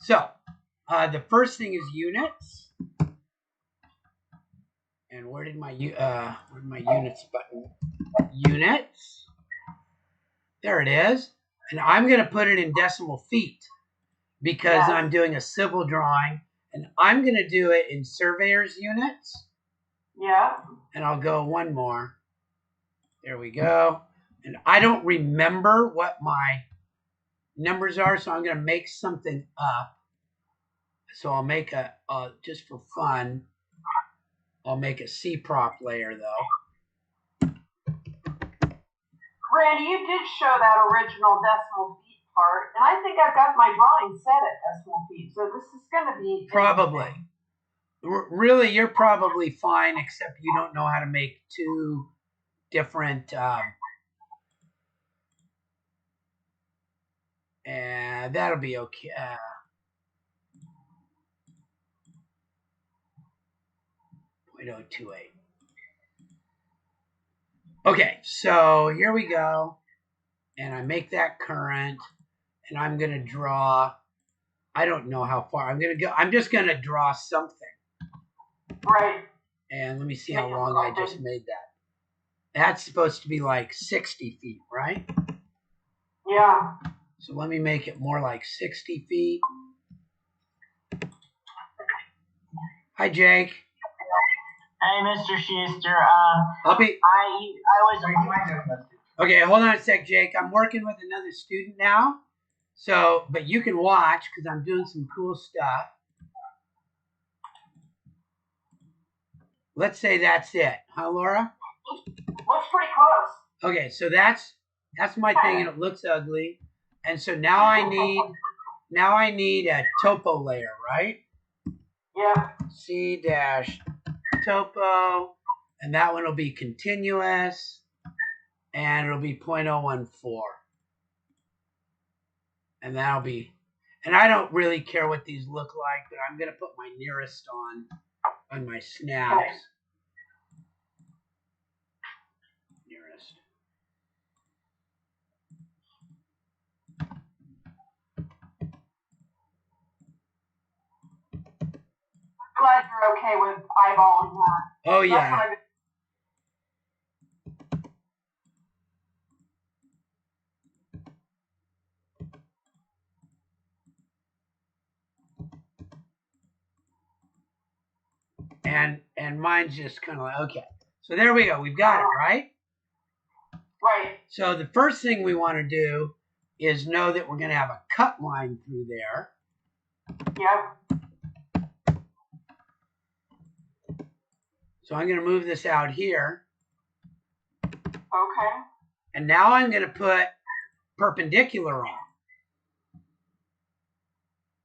So the first thing is units. And where did my units button? Units. There it is. And I'm going to put it in decimal feet because I'm doing a civil drawing. And I'm going to do it in surveyor's units. Yeah. And I'll go one more. There we go. And I don't remember what my numbers are, so I'm going to make something up. So I'll make just for fun, I'll make a C-prop layer, though. Randy, you did show that original decimal feet part, and I think I've got my drawing set at decimal feet, so this is going to be probably. Really, you're probably fine, except you don't know how to make two different. And that'll be okay. 0.028. Okay, so here we go. And I make that current. And I'm going to draw. I don't know how far. I'm going to go. I'm just going to draw something. Right. And let me see how long I just made that. That's supposed to be like 60 feet, right? Yeah. So let me make it more like 60 feet. Hi, Jake. Hey, Mr. Schuster. I'll be. I was. Okay, hold on a sec, Jake. I'm working with another student now. So, but you can watch because I'm doing some cool stuff. Let's say that's it, huh, Laura? Looks pretty close. Okay, so that's my thing, and it looks ugly. And so now I need a topo layer, right? Yeah. C-topo, and that one will be continuous, and it'll be 0.014. And that'll be, and I don't really care what these look like, but I'm gonna put my nearest on my snaps. Okay. Nearest. Glad you're okay with eyeballing that. Oh yeah. And mine's just kind of like, okay. So there we go. We've got it, right? Right. So the first thing we want to do is know that we're going to have a cut line through there. Yep. So I'm going to move this out here. Okay. And now I'm going to put perpendicular on.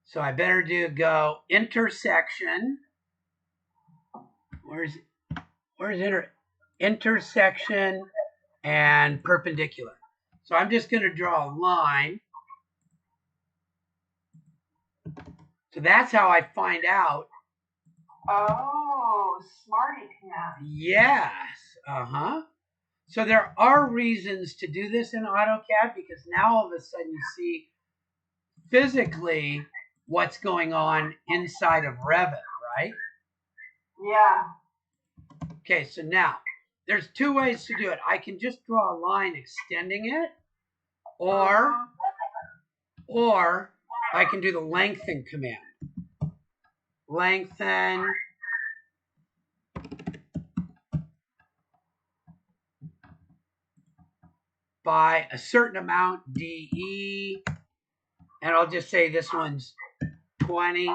So I better go intersection. Where's intersection and perpendicular. So I'm just going to draw a line. So that's how I find out. Oh, smarty pants. Yes. Uh-huh. So there are reasons to do this in AutoCAD because now all of a sudden you see physically what's going on inside of Revit, right? Yeah. Okay, so now there's two ways to do it. I can just draw a line extending it, or I can do the lengthen command. Lengthen by a certain amount, DE, and I'll just say this one's 20.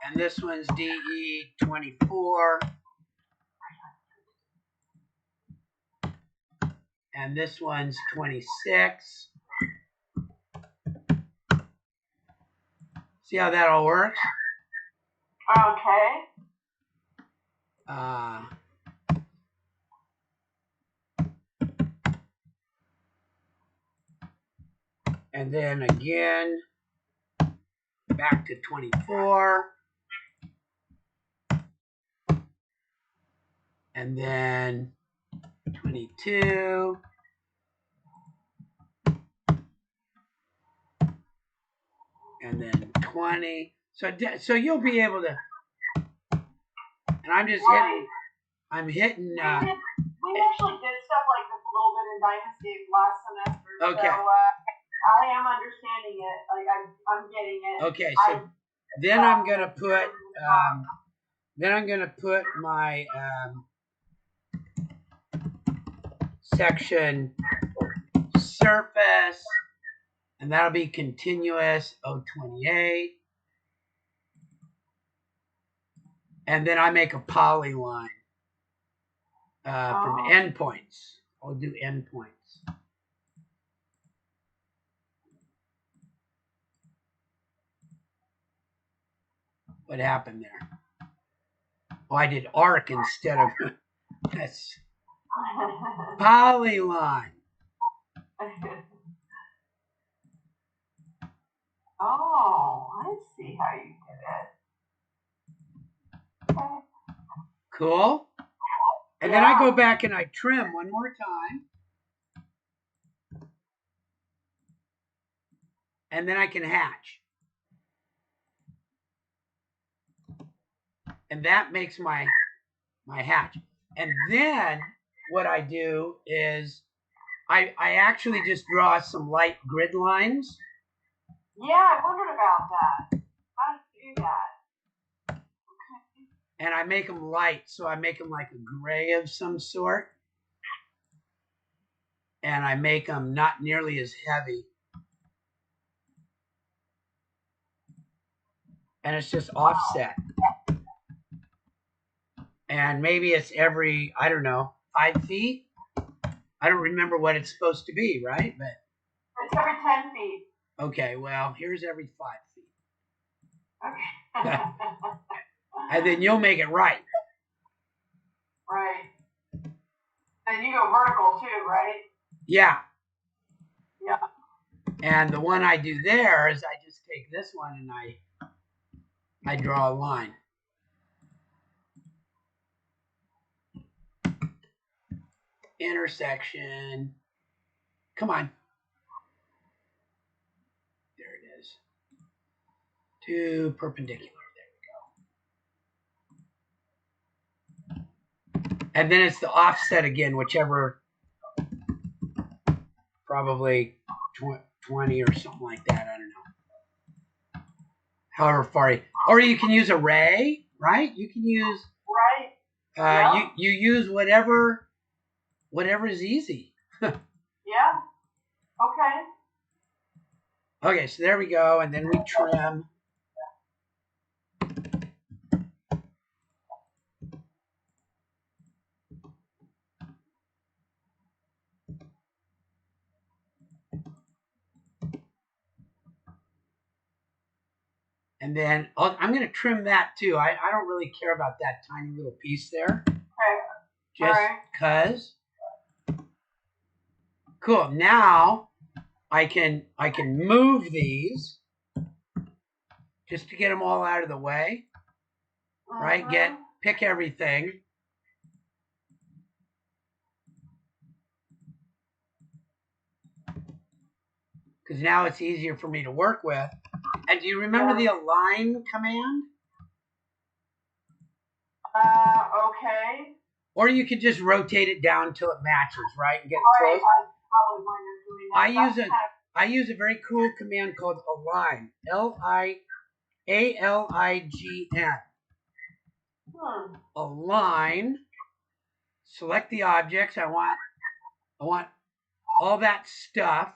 And this one's DE 24. And this one's 26. See how that all works? Okay. And then again, back to 24. And then 22. and then 20. So you'll be able to, and I'm just hitting, I'm hitting. We actually did stuff like this a little bit in Dynasty last semester. Okay. So I am understanding it. Like I'm getting it. Okay, so then I'm gonna put my section surface, and that'll be continuous 028. And then I make a polyline from endpoints. I'll do endpoints. What happened there? Oh, I did arc instead of that's polyline. Oh, I see how you did it. Okay. Cool. And then I go back and I trim one more time. And then I can hatch. And that makes my hatch. And then what I do is I actually just draw some light grid lines. Yeah, I wondered about that. How to do that? Okay. And I make them light, so I make them like a gray of some sort. And I make them not nearly as heavy. And it's just offset. And maybe it's every, I don't know, 5 feet? I don't remember what it's supposed to be, right? But it's every 10 feet. Okay, well, here's every 5 feet. Okay. And then you'll make it right. Right. And you go vertical too, right? Yeah. Yeah. And the one I do there is I just take this one and I draw a line. Intersection. Come on. There it is. To perpendicular. There we go. And then it's the offset again, whichever, probably 20 or something like that. I don't know. However far. Or you can use a ray, right? You can use. Right. Yeah. You use whatever is easy. Yeah. Okay. Okay, so there we go, and then we trim. And then I'm going to trim that too. I don't really care about that tiny little piece there. Okay. Just because. Cool. Now I can move these just to get them all out of the way. Right? Pick everything. Because now it's easier for me to work with. And do you remember the align command? Okay. Or you could just rotate it down until it matches, right? And get close. I use a very cool command called align. ALIGN. Align. Select the objects. I want all that stuff.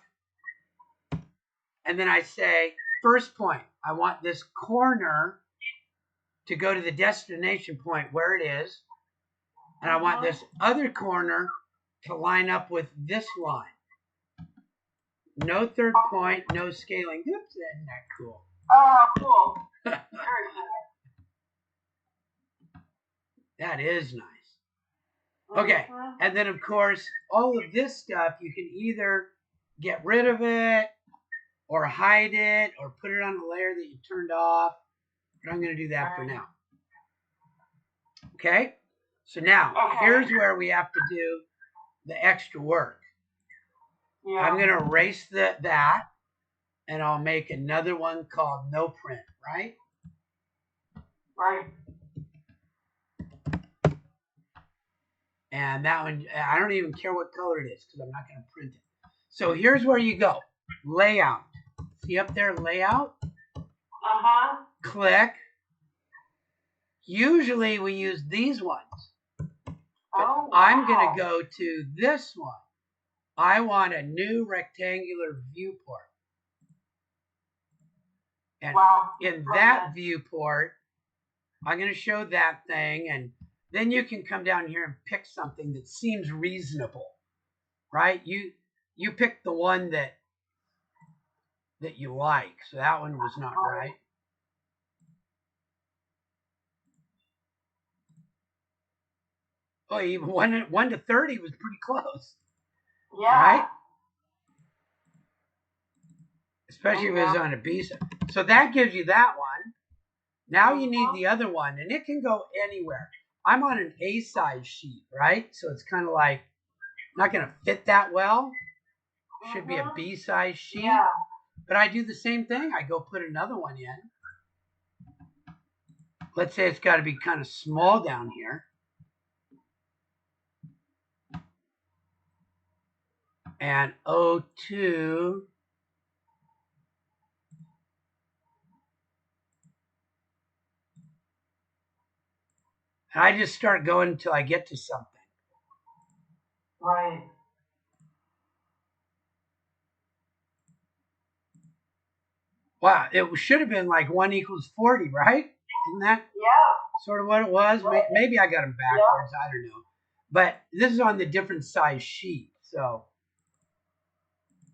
And then I say, first point, I want this corner to go to the destination point where it is. And I want this other corner to line up with this line. No third point, no scaling. Oops, isn't that cool? Oh, cool. Very cool. That is nice. Okay, and then of course, all of this stuff, you can either get rid of it, or hide it, or put it on a layer that you turned off. But I'm going to do that for now. Okay? So now, here's where we have to do the extra work. Yeah. I'm going to erase that, and I'll make another one called no print, right? Right. And that one, I don't even care what color it is because I'm not going to print it. So here's where you go. Layout. See up there, layout? Uh-huh. Click. Usually we use these ones. But Oh, wow. I'm going to go to this one. I want a new rectangular viewport. And Wow. in that viewport, I'm going to show that thing, and then you can come down here and pick something that seems reasonable, right? You pick the one that you like. So that one was not right. Oh, even 1 to 30 was pretty close. Yeah. Right? Especially if it was on a B side. So that gives you that one. Now you need the other one, and it can go anywhere. I'm on an A size sheet, right? So it's kind of like not going to fit that well. Should be a B size sheet. Yeah. But I do the same thing. I go put another one in. Let's say it's got to be kind of small down here. And O2. And I just start going until I get to something. Right. Wow, it should have been like 1 equals 40, right? Isn't that sort of what it was? Right. Maybe I got them backwards. I don't know. But this is on the different size sheet. So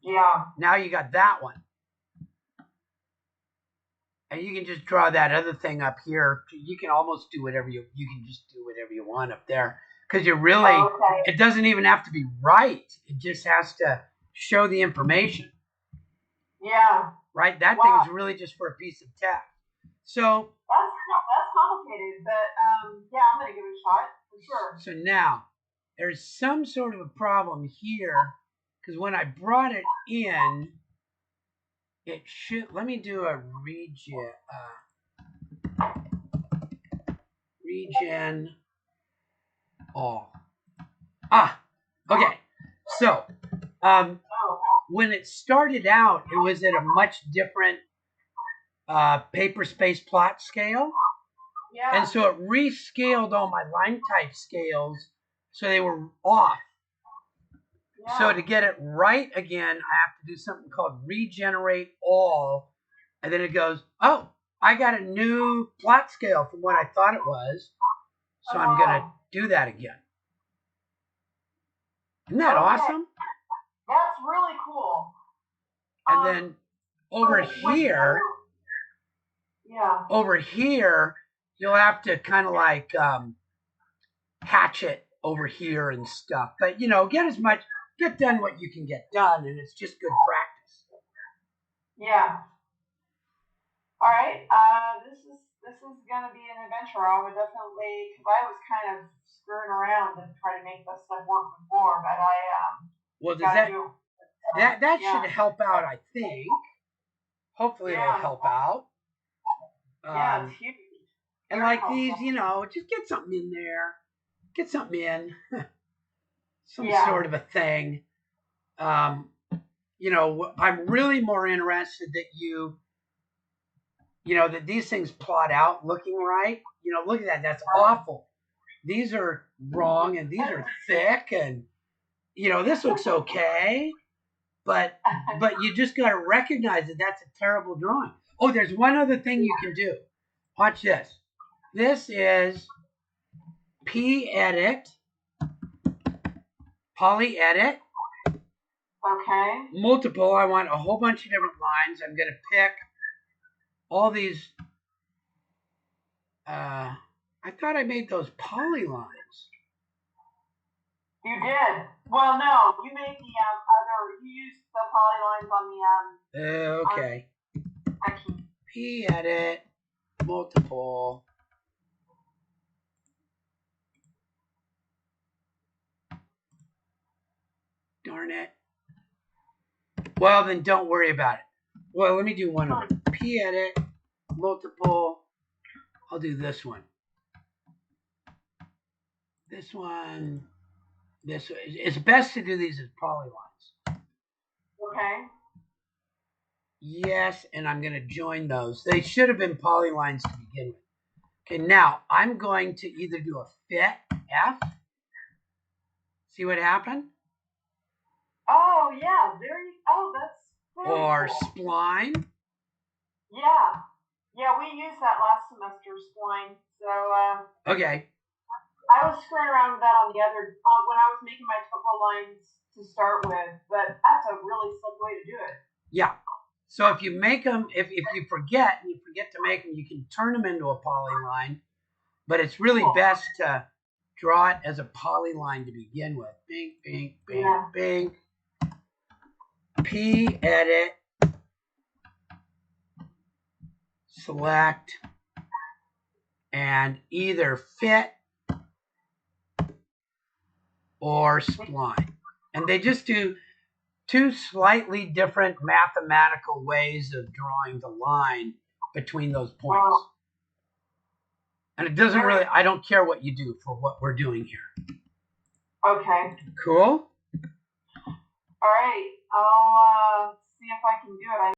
yeah. Now you got that one. And you can just draw that other thing up here. You can almost do whatever you can just do whatever you want up there. Because you really, it doesn't even have to be right. It just has to show the information. Yeah. Right? That thing is really just for a piece of text. So that's complicated, but yeah, I'm gonna give it a shot for sure. So now there's some sort of a problem here because when I brought it in, it should. Let me do a region all. Okay. So when it started out, it was at a much different paper space plot scale. Yeah. And so it rescaled all my line type scales so they were off. Yeah. So to get it right again, I have to do something called regenerate all. And then it goes, oh, I got a new plot scale from what I thought it was. So I'm going to do that again. Isn't that awesome? That's really cool. And then over here, you'll have to kind of like hatch it over here and stuff. But, get done what you can get done, and it's just good practice. Yeah. All right. This is gonna be an adventure. I would definitely, because I was kind of screwing around and trying to make this stuff work before, but that should help out, I think. Hopefully it'll help out. Yeah, it's huge. And like these, just get something in there. Get something in. Some sort of a thing. I'm really more interested that that these things plot out looking right. Look at that. That's awful. These are wrong and these are thick and, this looks okay. But you just got to recognize that that's a terrible drawing. Oh, there's one other thing you can do. Watch this. This is P-Edit, Poly-Edit. Okay. Multiple. I want a whole bunch of different lines. I'm going to pick all these. I thought I made those polylines. You did. Well, no, you made the you used the polylines on the okay. P-Edit, multiple. Darn it. Well, then don't worry about it. Well, let me do one of them. P edit, multiple. I'll do this one. This one. This one. It's best to do these as polylines. Okay. Yes, and I'm going to join those. They should have been polylines to begin with. Okay, now I'm going to either do a fit F. See what happened? Oh yeah, that's very Or cool. spline. Yeah. Yeah, we used that last semester, spline. So Okay. I was screwing around with that on the other when I was making my topo lines to start with, but that's a really slick way to do it. Yeah. So if you make them, if you forget and you forget to make them, you can turn them into a polyline. But it's really best to draw it as a polyline to begin with. Bing, bing, bing, Yeah. bing. P edit. Select. And either fit or spline. And they just do two slightly different mathematical ways of drawing the line between those points. Wow. And it doesn't really, I don't care what you do for what we're doing here. Okay. Cool? All right. I'll see if I can do it.